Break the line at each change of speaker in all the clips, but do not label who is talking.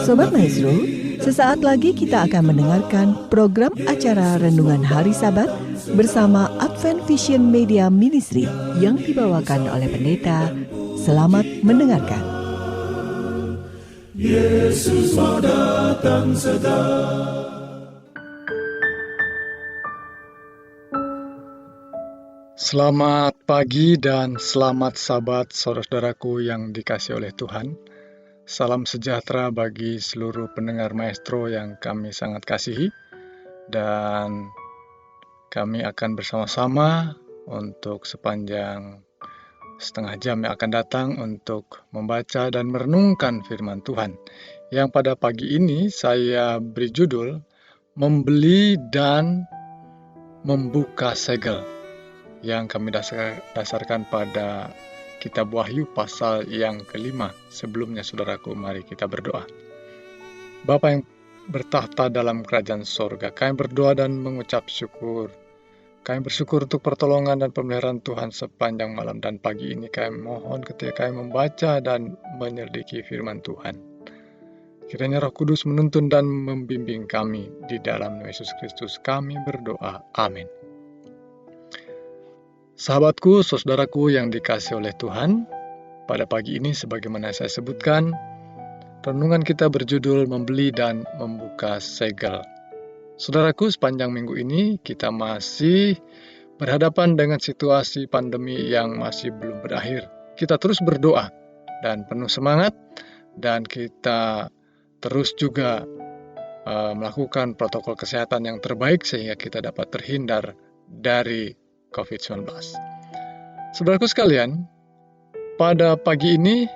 Sobat Maestro, sesaat lagi kita akan mendengarkan program acara Renungan Hari Sabat bersama Advent Vision Media Ministry yang dibawakan oleh pendeta. Selamat mendengarkan.
Yesus mau datang segera.
Selamat pagi dan selamat Sabat saudara-saudaraku yang dikasihi oleh Tuhan. Salam sejahtera bagi seluruh pendengar Maestro yang kami sangat kasihi. Dan kami akan bersama-sama untuk sepanjang setengah jam yang akan datang untuk membaca dan merenungkan firman Tuhan. Yang pada pagi ini saya beri judul Membeli dan Membuka Segel, yang kami dasarkan pada Kitab Wahyu pasal yang kelima. Sebelumnya saudaraku, mari kita berdoa. Bapa yang bertahta dalam kerajaan sorga, kami berdoa dan mengucap syukur. Kami bersyukur untuk pertolongan dan pemeliharaan Tuhan sepanjang malam dan pagi ini. Kami mohon ketika kami membaca dan menyelidiki firman Tuhan, kiranya Roh Kudus menuntun dan membimbing kami di dalam Yesus Kristus. Kami berdoa. Amin. Sahabatku, saudaraku yang dikasihi oleh Tuhan, pada pagi ini sebagaimana saya sebutkan, renungan kita berjudul Membeli dan Membuka Segel. Saudaraku, sepanjang minggu ini kita masih berhadapan dengan situasi pandemi yang masih belum berakhir. Kita terus berdoa dan penuh semangat, dan kita terus juga melakukan protokol kesehatan yang terbaik sehingga kita dapat terhindar dari COVID-19. Saudaraku sekalian, pada pagi ini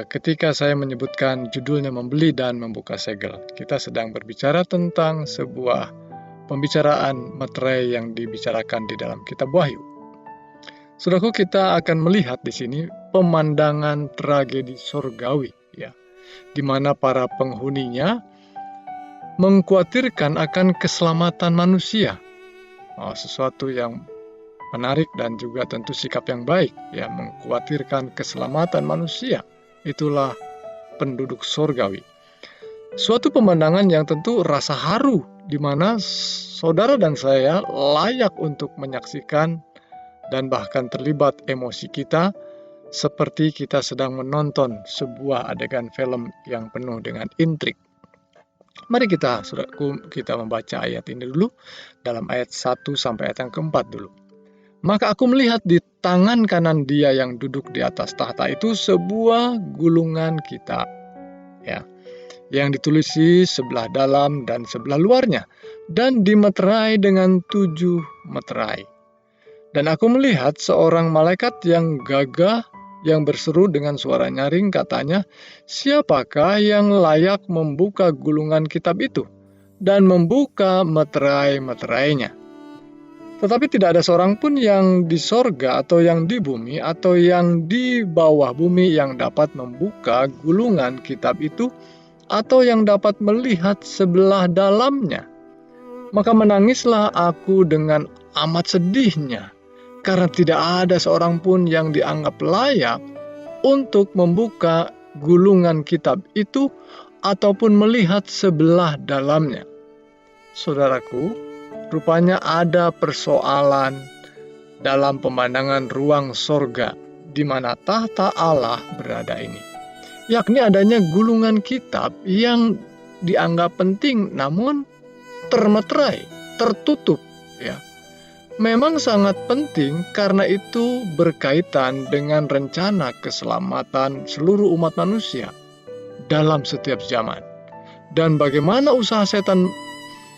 ketika saya menyebutkan judulnya Membeli dan Membuka Segel, kita sedang berbicara tentang sebuah pembicaraan materai yang dibicarakan di dalam Kitab Wahyu. Saudaraku, kita akan melihat di sini pemandangan tragedi surgawi, ya, di mana para penghuninya mengkhawatirkan akan keselamatan manusia. Sesuatu yang menarik dan juga tentu sikap yang baik, ya, mengkhawatirkan keselamatan manusia. Itulah penduduk surgawi. Suatu pemandangan yang tentu rasa haru, di mana saudara dan saya layak untuk menyaksikan dan bahkan terlibat emosi kita, seperti kita sedang menonton sebuah adegan film yang penuh dengan intrik. Mari kita, saudaraku, kita membaca ayat ini dulu, dalam ayat 1 sampai ayat yang keempat dulu. Maka aku melihat di tangan kanan Dia yang duduk di atas tahta itu sebuah gulungan kitab, ya, yang ditulisi sebelah dalam dan sebelah luarnya, dan dimeterai dengan 7 meterai. Dan aku melihat seorang malaikat yang gagah yang berseru dengan suara nyaring, katanya, "Siapakah yang layak membuka gulungan kitab itu dan membuka meterai-meterainya?" Tetapi tidak ada seorang pun yang di sorga atau yang di bumi atau yang di bawah bumi yang dapat membuka gulungan kitab itu atau yang dapat melihat sebelah dalamnya. Maka menangislah aku dengan amat sedihnya, karena tidak ada seorang pun yang dianggap layak untuk membuka gulungan kitab itu ataupun melihat sebelah dalamnya. Saudaraku, rupanya ada persoalan dalam pemandangan ruang sorga di mana tahta Allah berada ini, yakni adanya gulungan kitab yang dianggap penting namun termeterai, tertutup, ya. Memang sangat penting karena itu berkaitan dengan rencana keselamatan seluruh umat manusia dalam setiap zaman. Dan bagaimana usaha setan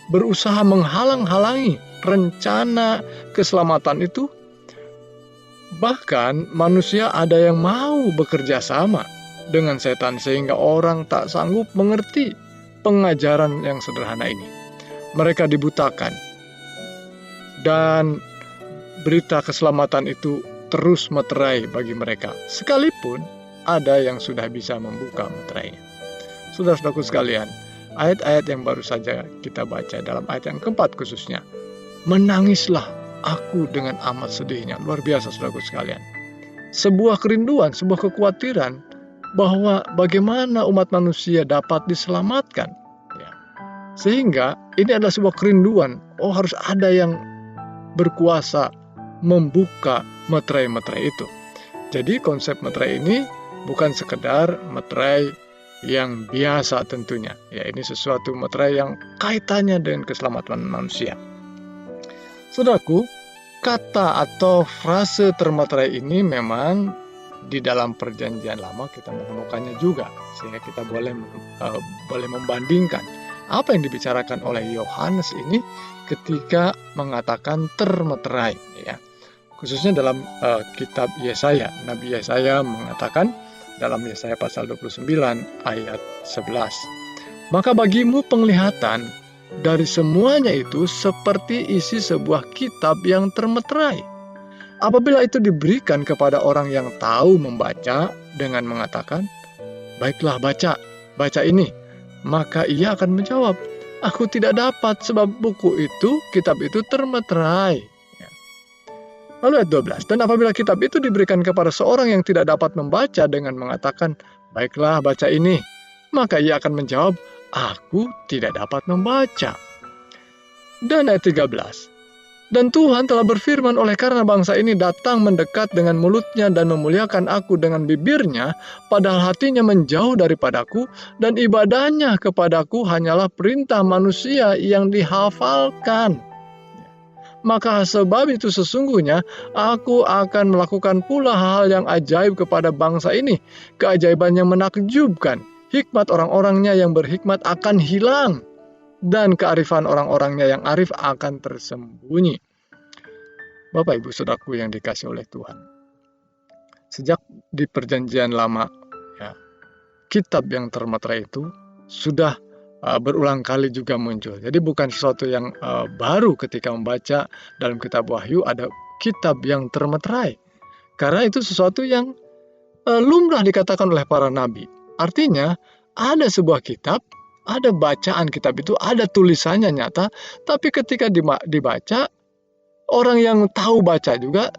berusaha menghalang-halangi rencana keselamatan itu. Bahkan manusia ada yang mau bekerja sama dengan setan sehingga orang tak sanggup mengerti pengajaran yang sederhana ini. Mereka dibutakan dan berita keselamatan itu terus meterai bagi mereka, sekalipun ada yang sudah bisa membuka meterainya. Saudara-saudaraku sekalian, ayat-ayat yang baru saja kita baca dalam ayat yang keempat khususnya, menangislah aku dengan amat sedihnya. Luar biasa saudaraku sekalian. Sebuah kerinduan, sebuah kekhawatiran bahwa bagaimana umat manusia dapat diselamatkan. Ya. Sehingga ini adalah sebuah kerinduan. Harus ada yang berkuasa membuka meterai-meterai itu. Jadi konsep meterai ini bukan sekedar meterai yang biasa tentunya. Ya, ini sesuatu meterai yang kaitannya dengan keselamatan manusia. Saudaraku, kata atau frase termeterai ini memang di dalam Perjanjian Lama kita menemukannya juga, sehingga kita boleh membandingkan apa yang dibicarakan oleh Yohanes ini ketika mengatakan termeterai, ya. Khususnya dalam kitab Yesaya. Nabi Yesaya mengatakan dalam Yesaya pasal 29 ayat 11, "Maka bagimu penglihatan dari semuanya itu seperti isi sebuah kitab yang termeterai. Apabila itu diberikan kepada orang yang tahu membaca dengan mengatakan, 'Baiklah, baca ini,' maka ia akan menjawab, 'Aku tidak dapat sebab buku itu, kitab itu termeterai.'" Ya. Lalu ayat 12, "Dan apabila kitab itu diberikan kepada seorang yang tidak dapat membaca dengan mengatakan, 'Baiklah, baca ini,' maka ia akan menjawab, 'Aku tidak dapat membaca.'" Dan ayat 13, "Dan Tuhan telah berfirman, oleh karena bangsa ini datang mendekat dengan mulutnya dan memuliakan aku dengan bibirnya, padahal hatinya menjauh daripadaku, dan ibadahnya kepadaku hanyalah perintah manusia yang dihafalkan. Maka sebab itu sesungguhnya aku akan melakukan pula hal yang ajaib kepada bangsa ini, keajaiban yang menakjubkan. Hikmat orang-orangnya yang berhikmat akan hilang, dan kearifan orang-orangnya yang arif akan tersembunyi." Bapak Ibu Saudaraku yang dikasihi oleh Tuhan, sejak di Perjanjian Lama, ya, kitab yang termeterai itu sudah berulang kali juga muncul. Jadi bukan sesuatu yang baru ketika membaca dalam kitab Wahyu ada kitab yang termeterai, karena itu sesuatu yang lumrah dikatakan oleh para nabi. Artinya ada sebuah kitab, ada bacaan kitab itu, ada tulisannya nyata, tapi ketika dibaca, orang yang tahu baca juga,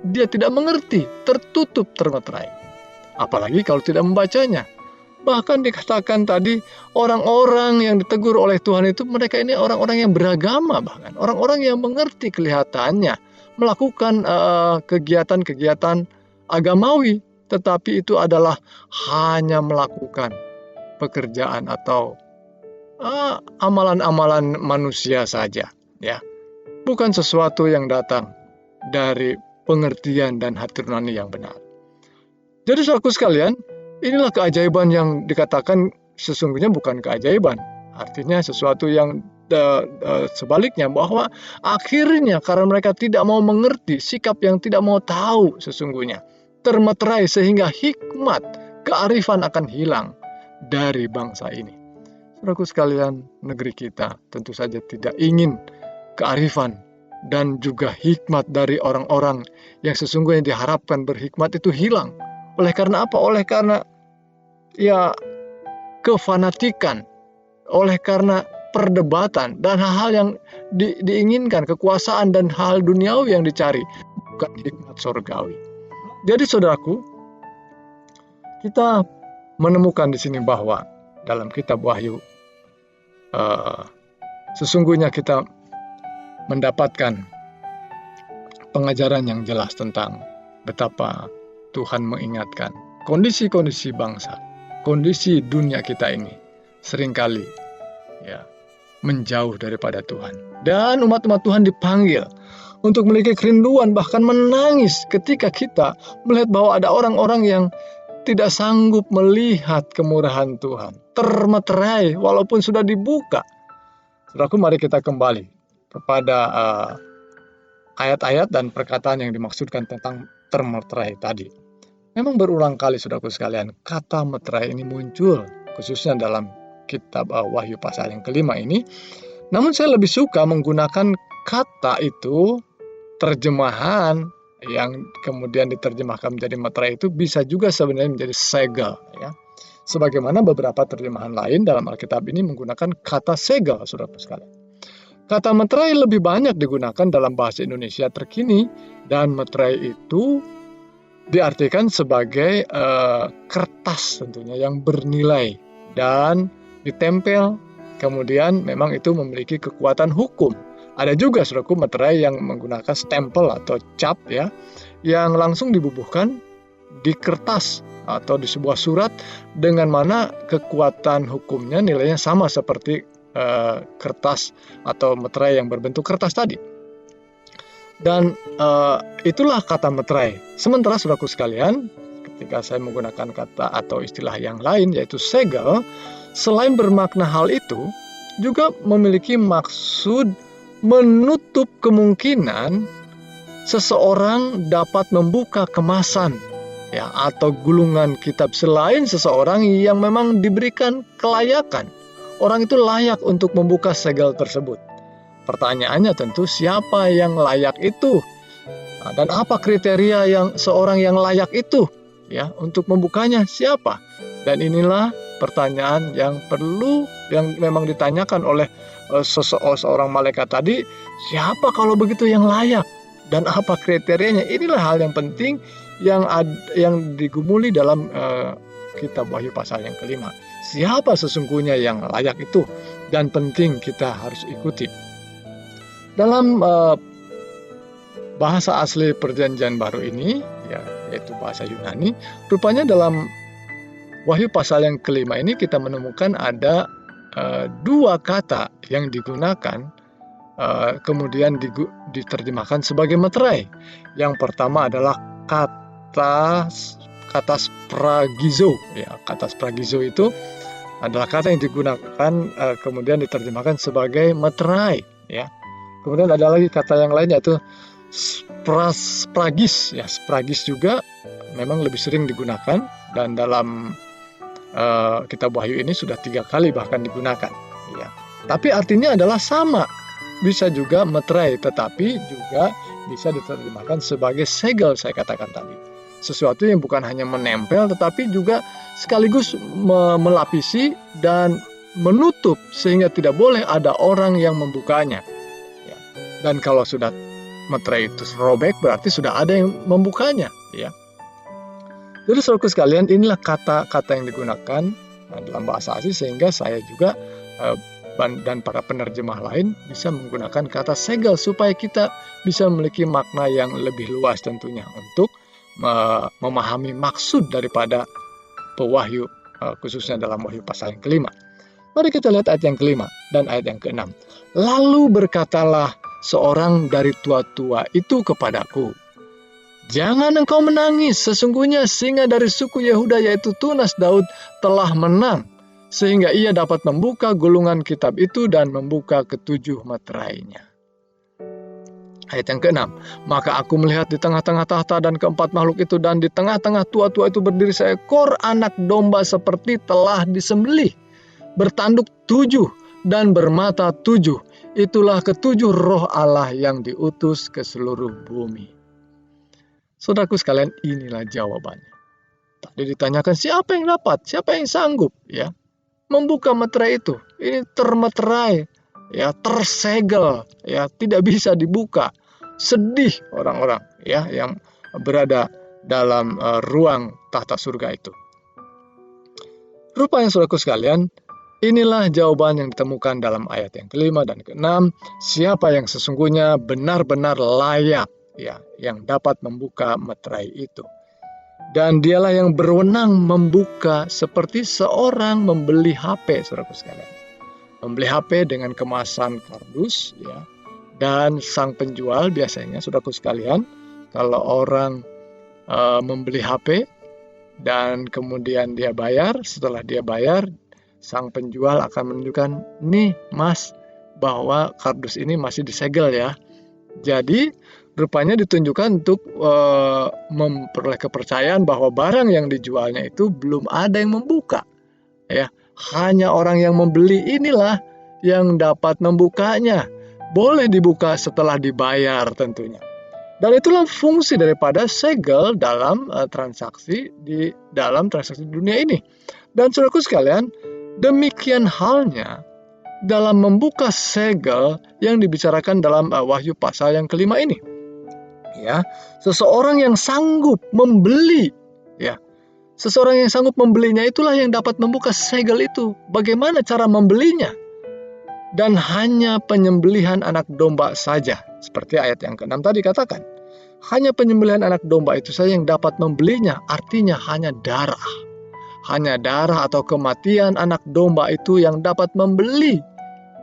dia tidak mengerti, tertutup, termeterai. Apalagi kalau tidak membacanya. Bahkan dikatakan tadi, orang-orang yang ditegur oleh Tuhan itu, mereka ini orang-orang yang beragama, bahkan orang-orang yang mengerti kelihatannya, melakukan kegiatan-kegiatan agamawi, tetapi itu adalah hanya melakukan pekerjaan atau amalan-amalan manusia saja, ya. Bukan sesuatu yang datang dari pengertian dan hati nurani yang benar. Jadi saudaraku sekalian, inilah keajaiban yang dikatakan sesungguhnya bukan keajaiban. Artinya sesuatu yang sebaliknya, bahwa akhirnya karena mereka tidak mau mengerti, sikap yang tidak mau tahu sesungguhnya, termeterai sehingga hikmat, kearifan akan hilang dari bangsa ini. Saudaraku sekalian, negeri kita tentu saja tidak ingin kearifan dan juga hikmat dari orang-orang yang sesungguhnya diharapkan berhikmat itu hilang. Oleh karena apa? Oleh karena kefanatikan, oleh karena perdebatan dan hal-hal yang diinginkan, kekuasaan dan hal duniawi yang dicari, bukan hikmat surgawi. Jadi saudaraku, kita menemukan di sini bahwa dalam kitab Wahyu sesungguhnya kita mendapatkan pengajaran yang jelas tentang betapa Tuhan mengingatkan kondisi-kondisi bangsa, kondisi dunia kita ini seringkali menjauh daripada Tuhan. Dan umat-umat Tuhan dipanggil untuk memiliki kerinduan, bahkan menangis ketika kita melihat bahwa ada orang-orang yang tidak sanggup melihat kemurahan Tuhan, termeterai walaupun sudah dibuka. Saudaraku, mari kita kembali kepada ayat-ayat dan perkataan yang dimaksudkan tentang termeterai tadi. Memang berulang kali, saudaraku sekalian, kata meterai ini muncul, khususnya dalam kitab Wahyu pasal yang kelima ini. Namun saya lebih suka menggunakan kata itu, terjemahan yang kemudian diterjemahkan menjadi meterai itu bisa juga sebenarnya menjadi segel, ya. Sebagaimana beberapa terjemahan lain dalam Alkitab ini menggunakan kata segel, saudaraku sekalian. Kata meterai lebih banyak digunakan dalam bahasa Indonesia terkini, dan meterai itu diartikan sebagai kertas tentunya yang bernilai dan ditempel, kemudian memang itu memiliki kekuatan hukum. Ada juga saudaraku materai yang menggunakan stempel atau cap ya, yang langsung dibubuhkan di kertas atau di sebuah surat dengan mana kekuatan hukumnya nilainya sama seperti kertas atau materai yang berbentuk kertas tadi. Dan itulah kata materai. Sementara saudaraku sekalian, ketika saya menggunakan kata atau istilah yang lain yaitu segel, selain bermakna hal itu, juga memiliki maksud menutup kemungkinan seseorang dapat membuka kemasan ya atau gulungan kitab selain seseorang yang memang diberikan kelayakan. Orang itu layak untuk membuka segel tersebut. Pertanyaannya tentu siapa yang layak itu? Dan apa kriteria yang seorang yang layak itu ya untuk membukanya siapa? Dan inilah pertanyaan yang memang ditanyakan oleh seorang malaikat tadi, siapa kalau begitu yang layak dan apa kriterianya? Inilah hal yang penting yang digumuli dalam kitab Wahyu pasal yang kelima. Siapa sesungguhnya yang layak itu dan penting kita harus ikuti. Dalam bahasa asli Perjanjian Baru ini, ya, yaitu bahasa Yunani, rupanya dalam Wahyu pasal yang kelima ini kita menemukan ada dua kata yang digunakan kemudian diterjemahkan sebagai materai. Yang pertama adalah kata spragizo. Ya, kata spragizo itu adalah kata yang digunakan kemudian diterjemahkan sebagai materai. Ya. Kemudian ada lagi kata yang lain yaitu spragis. Ya, spragis juga memang lebih sering digunakan dan dalam kitab Wahyu ini sudah 3 kali bahkan digunakan. Ya. Tapi artinya adalah sama. Bisa juga materai, tetapi juga bisa diterjemahkan sebagai segel, saya katakan tadi. Sesuatu yang bukan hanya menempel, tetapi juga sekaligus melapisi dan menutup sehingga tidak boleh ada orang yang membukanya. Ya. Dan kalau sudah materai itu robek, berarti sudah ada yang membukanya. Ya. Jadi saudaraku sekalian, inilah kata-kata yang digunakan dalam bahasa asli sehingga saya juga dan para penerjemah lain bisa menggunakan kata segel supaya kita bisa memiliki makna yang lebih luas tentunya untuk memahami maksud daripada pewahyu khususnya dalam Wahyu pasal yang kelima. Mari kita lihat ayat yang kelima dan ayat yang keenam. Lalu berkatalah seorang dari tua-tua itu kepadaku, jangan engkau menangis, sesungguhnya singa dari suku Yehuda yaitu tunas Daud telah menang, sehingga ia dapat membuka gulungan kitab itu dan membuka ketujuh materainya. Ayat yang keenam, maka aku melihat di tengah-tengah tahta dan keempat makhluk itu, dan di tengah-tengah tua-tua itu berdiri seekor anak domba seperti telah disembelih, bertanduk 7 dan bermata 7. Itulah ketujuh roh Allah yang diutus ke seluruh bumi. Saudaraku sekalian, inilah jawabannya. Tadi ditanyakan siapa yang dapat, siapa yang sanggup ya membuka materai itu. Ini termeterai, ya tersegel, ya tidak bisa dibuka. Sedih orang-orang ya yang berada dalam ruang tahta surga itu. Rupanya saudaraku sekalian, inilah jawaban yang ditemukan dalam ayat yang kelima dan keenam. Siapa yang sesungguhnya benar-benar layak ya, yang dapat membuka materai itu. Dan dialah yang berwenang membuka seperti seorang membeli HP, saudaraku sekalian. Membeli HP dengan kemasan kardus, ya. Dan sang penjual biasanya, saudaraku sekalian, kalau orang membeli HP dan kemudian dia bayar, setelah dia bayar, sang penjual akan menunjukkan, nih mas, bahwa kardus ini masih disegel ya. Jadi rupanya ditunjukkan untuk memperoleh kepercayaan bahwa barang yang dijualnya itu belum ada yang membuka. Ya, hanya orang yang membeli inilah yang dapat membukanya. Boleh dibuka setelah dibayar tentunya. Dan itulah fungsi daripada segel dalam transaksi di dunia ini. Dan saudaraku sekalian, demikian halnya dalam membuka segel yang dibicarakan dalam Wahyu pasal yang kelima ini. Ya, seseorang yang sanggup membeli, ya, seseorang yang sanggup membelinya itulah yang dapat membuka segel itu. Bagaimana cara membelinya? Dan hanya penyembelihan anak domba saja, seperti ayat yang ke-6 tadi katakan. Hanya penyembelihan anak domba itu saja yang dapat membelinya, artinya hanya darah. Hanya darah atau kematian anak domba itu yang dapat membeli.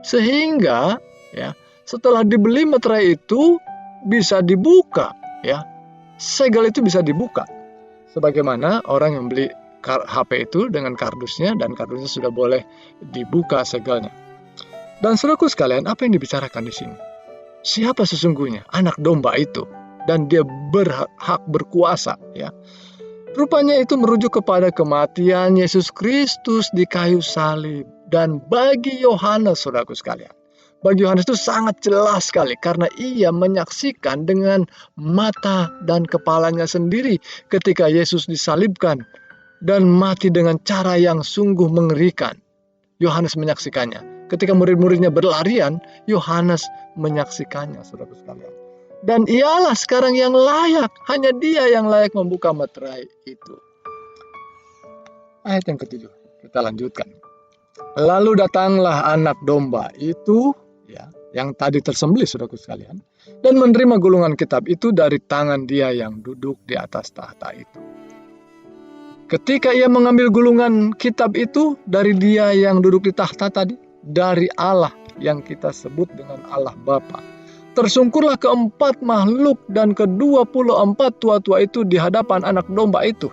Sehingga ya, setelah dibeli meterai itu bisa dibuka, ya. Segel itu bisa dibuka. Sebagaimana orang yang beli HP itu dengan kardusnya, dan kardusnya sudah boleh dibuka segelnya. Dan saudaraku sekalian, apa yang dibicarakan di sini? Siapa sesungguhnya anak domba itu? Dan dia berhak berkuasa, ya. Rupanya itu merujuk kepada kematian Yesus Kristus di kayu salib. Dan bagi Yohanes, saudaraku sekalian, bagi Yohanes itu sangat jelas sekali karena ia menyaksikan dengan mata dan kepalanya sendiri ketika Yesus disalibkan dan mati dengan cara yang sungguh mengerikan. Yohanes menyaksikannya. Ketika murid-muridnya berlarian, Yohanes menyaksikannya, saudaraku sekalian. Dan ialah sekarang yang layak, hanya dia yang layak membuka meterai itu. Ayat yang ke-7, kita lanjutkan. Lalu datanglah anak domba itu, ya, yang tadi tersembelih, saudaraku sekalian, dan menerima gulungan kitab itu dari tangan dia yang duduk di atas tahta itu. Ketika ia mengambil gulungan kitab itu dari dia yang duduk di tahta tadi, dari Allah yang kita sebut dengan Allah Bapa, tersungkurlah keempat makhluk dan ke-24 tua-tua itu di hadapan anak domba itu.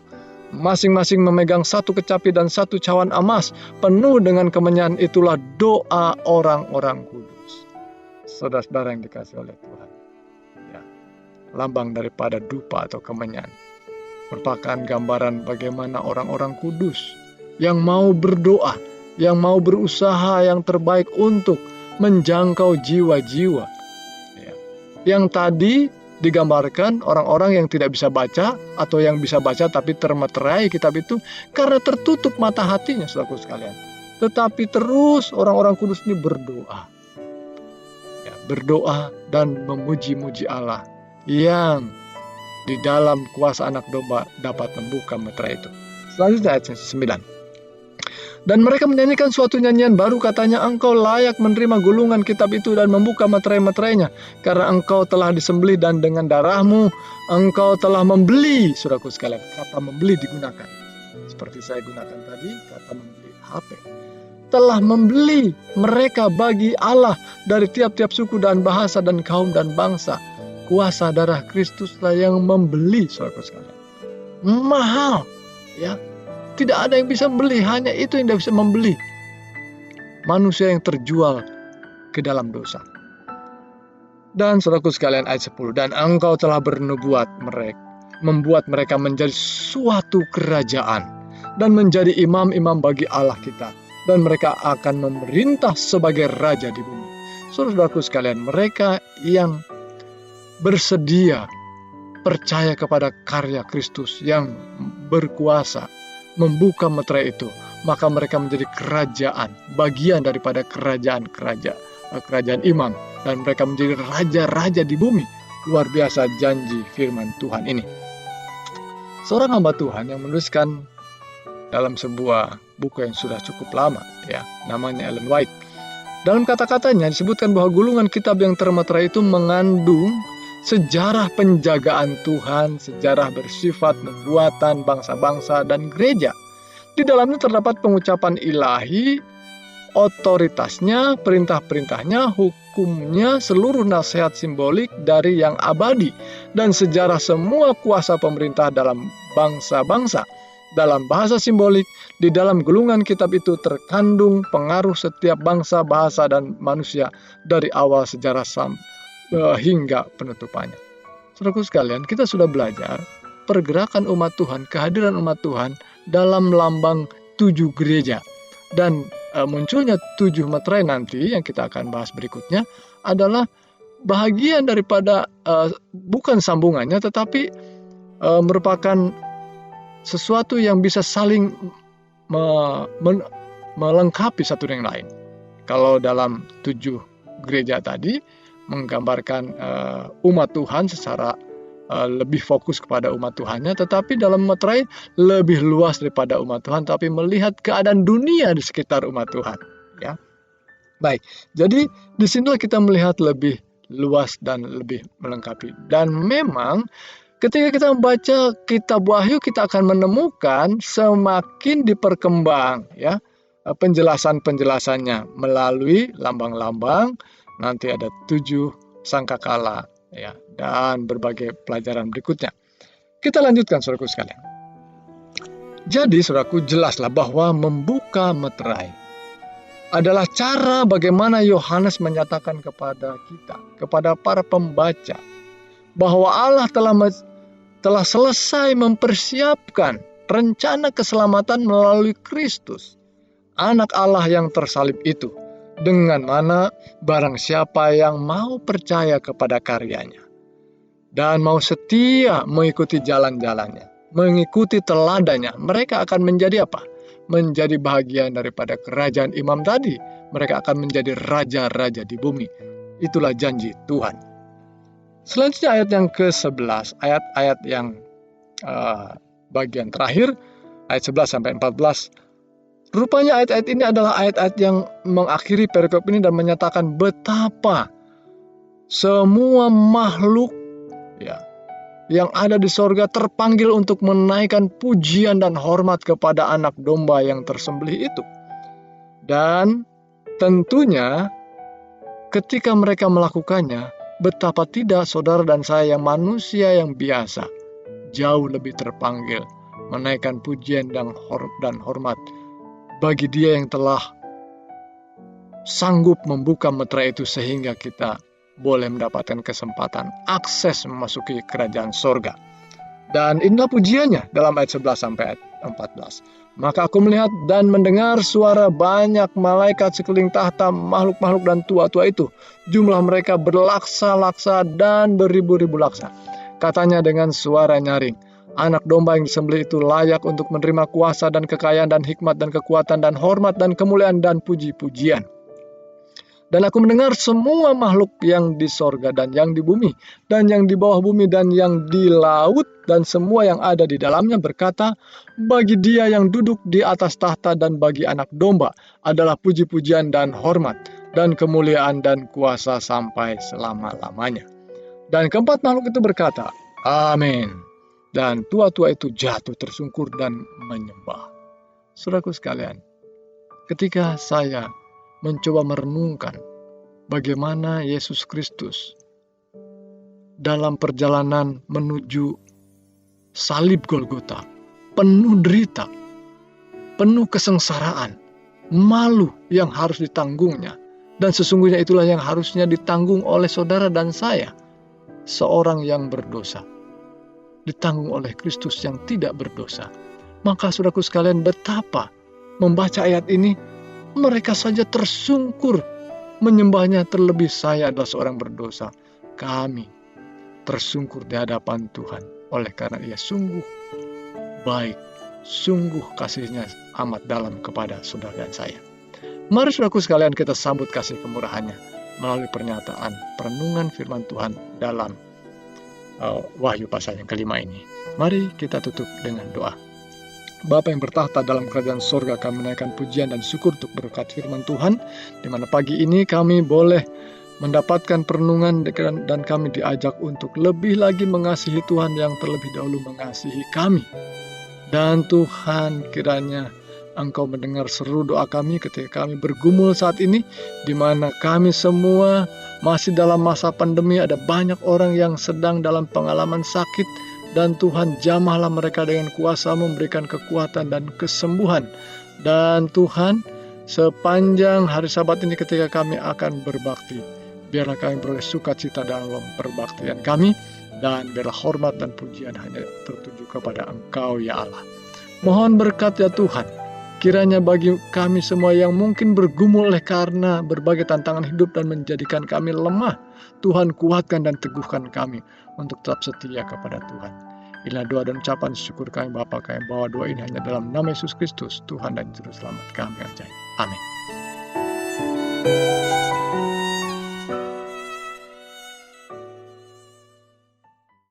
Masing-masing memegang satu kecapi dan satu cawan emas, penuh dengan kemenyan. Itulah doa orang-orang kudus. Saudara-saudara yang dikasihi oleh Tuhan, ya, lambang daripada dupa atau kemenyan merupakan gambaran bagaimana orang-orang kudus yang mau berdoa, yang mau berusaha yang terbaik untuk menjangkau jiwa-jiwa. Ya. Yang tadi digambarkan orang-orang yang tidak bisa baca atau yang bisa baca tapi termeterai kitab itu karena tertutup mata hatinya, saudaraku sekalian. Tetapi terus orang-orang kudus ini berdoa. Ya, berdoa dan memuji-muji Allah yang di dalam kuasa anak domba dapat membuka meterai itu. Selanjutnya ayat 9. Dan mereka menyanyikan suatu nyanyian baru, katanya, engkau layak menerima gulungan kitab itu dan membuka meterai-meterainya, karena engkau telah disembelih dan dengan darahmu engkau telah membeli. Saudaraku sekalian, kata membeli digunakan. Seperti saya gunakan tadi, kata membeli HP. Telah membeli mereka bagi Allah dari tiap-tiap suku dan bahasa dan kaum dan bangsa. Kuasa darah Kristuslah yang membeli, saudaraku sekalian. Mahal, ya. Tidak ada yang bisa membeli, hanya itu yang bisa membeli. Manusia yang terjual ke dalam dosa. Dan saudaraku sekalian ayat 10. Dan engkau telah bernubuat mereka, membuat mereka menjadi suatu kerajaan dan menjadi imam-imam bagi Allah kita. Dan mereka akan memerintah sebagai raja di bumi. Saudaraku sekalian, mereka yang bersedia percaya kepada karya Kristus yang berkuasa membuka meterai itu, maka mereka menjadi kerajaan, bagian daripada kerajaan imam, dan mereka menjadi raja-raja di bumi. Luar biasa janji firman Tuhan ini. Seorang hamba Tuhan yang menuliskan dalam sebuah buku yang sudah cukup lama, ya, namanya Ellen White. Dalam kata-katanya disebutkan bahwa gulungan kitab yang termeterai itu mengandung sejarah penjagaan Tuhan, sejarah bersifat nubuatan bangsa-bangsa dan gereja. Di dalamnya terdapat pengucapan ilahi, otoritasnya, perintah-perintahnya, hukumnya, seluruh nasihat simbolik dari yang abadi, dan sejarah semua kuasa pemerintah dalam bangsa-bangsa. Dalam bahasa simbolik, di dalam gulungan kitab itu terkandung pengaruh setiap bangsa, bahasa, dan manusia dari awal sejarah hingga penutupannya. Saudaraku sekalian, kita sudah belajar pergerakan umat Tuhan, kehadiran umat Tuhan dalam lambang 7 gereja. Dan munculnya 7 meterai nanti yang kita akan bahas berikutnya adalah bahagian daripada bukan sambungannya, tetapi merupakan sesuatu yang bisa saling melengkapi satu dengan yang lain. Kalau dalam 7 gereja tadi menggambarkan umat Tuhan secara lebih fokus kepada umat Tuhannya, tetapi dalam memeterai lebih luas daripada umat Tuhan, tapi melihat keadaan dunia di sekitar umat Tuhan. Ya, baik. Jadi disinilah kita melihat lebih luas dan lebih melengkapi. Dan memang ketika kita membaca kitab Wahyu, kita akan menemukan semakin diperkembang ya penjelasannya melalui lambang-lambang, nanti ada 7 sangkakala ya, dan berbagai pelajaran berikutnya. Kita lanjutkan saudaraku sekalian. Jadi saudaraku, jelaslah bahwa membuka meterai adalah cara bagaimana Yohanes menyatakan kepada kita, kepada para pembaca, bahwa Allah telah selesai mempersiapkan rencana keselamatan melalui Kristus, Anak Allah yang tersalib itu, dengan mana barang siapa yang mau percaya kepada karyanya dan mau setia mengikuti jalan-jalannya, mengikuti teladannya, mereka akan menjadi apa? Menjadi bahagian daripada kerajaan imam tadi. Mereka akan menjadi raja-raja di bumi. Itulah janji Tuhan. Selanjutnya ayat yang ke-11, ayat-ayat yang bagian terakhir, ayat 11 sampai 14. Rupanya ayat-ayat ini adalah ayat-ayat yang mengakhiri perikop ini dan menyatakan betapa semua makhluk ya, yang ada di sorga terpanggil untuk menaikkan pujian dan hormat kepada anak domba yang tersembelih itu. Dan tentunya ketika mereka melakukannya, betapa tidak saudara dan saya yang manusia yang biasa jauh lebih terpanggil menaikkan pujian dan hormat bagi Dia yang telah sanggup membuka meterai itu sehingga kita boleh mendapatkan kesempatan akses memasuki kerajaan sorga. Dan inilah pujiannya dalam ayat 11 sampai ayat 14. Maka aku melihat dan mendengar suara banyak malaikat sekeliling tahta, makhluk-makhluk dan tua-tua itu. Jumlah mereka berlaksa-laksa dan beribu-ribu laksa. Katanya dengan suara nyaring, Anak domba yang disembelih itu layak untuk menerima kuasa dan kekayaan dan hikmat dan kekuatan dan hormat dan kemuliaan dan puji-pujian. Dan aku mendengar semua makhluk yang di sorga dan yang di bumi dan yang di bawah bumi dan yang di laut dan semua yang ada di dalamnya berkata, bagi Dia yang duduk di atas tahta dan bagi anak domba adalah puji-pujian dan hormat dan kemuliaan dan kuasa sampai selama-lamanya. Dan keempat makhluk itu berkata, Amin. Dan tua-tua itu jatuh tersungkur dan menyembah. Saudaraku sekalian, ketika saya mencoba merenungkan bagaimana Yesus Kristus dalam perjalanan menuju salib Golgota, penuh derita, penuh kesengsaraan, malu yang harus ditanggungnya, dan sesungguhnya itulah yang harusnya ditanggung oleh saudara dan saya, seorang yang berdosa, ditanggung oleh Kristus yang tidak berdosa. Maka saudaraku sekalian, betapa membaca ayat ini mereka saja tersungkur menyembahnya, terlebih saya adalah seorang berdosa. Kami tersungkur di hadapan Tuhan oleh karena Ia sungguh baik, sungguh kasihnya amat dalam kepada saudara dan saya. Mari saudaraku sekalian, kita sambut kasih kemurahannya melalui pernyataan perenungan firman Tuhan dalam Wahyu pasal yang kelima ini. Mari kita tutup dengan doa. Bapa yang bertahta dalam kerajaan sorga, kami menaikkan pujian dan syukur untuk berkat firman Tuhan, di mana pagi ini kami boleh mendapatkan perenungan dan kami diajak untuk lebih lagi mengasihi Tuhan yang terlebih dahulu mengasihi kami. Dan Tuhan, kiranya Engkau mendengar seru doa kami ketika kami bergumul saat ini, di mana kami semua masih dalam masa pandemi, ada banyak orang yang sedang dalam pengalaman sakit, dan Tuhan jamahlah mereka dengan kuasa, memberikan kekuatan dan kesembuhan. Dan Tuhan, sepanjang hari Sabat ini ketika kami akan berbakti, biarlah kami beroleh sukacita dalam perbaktian kami, dan biarlah hormat dan pujian hanya tertuju kepada Engkau ya Allah. Mohon berkat ya Tuhan, kiranya bagi kami semua yang mungkin bergumul oleh karena berbagai tantangan hidup dan menjadikan kami lemah, Tuhan kuatkan dan teguhkan kami untuk tetap setia kepada Tuhan. Inilah doa dan ucapan syukur kami Bapa, kami bawa doa ini hanya dalam nama Yesus Kristus, Tuhan dan Juru Selamat kami ajaib. Amin.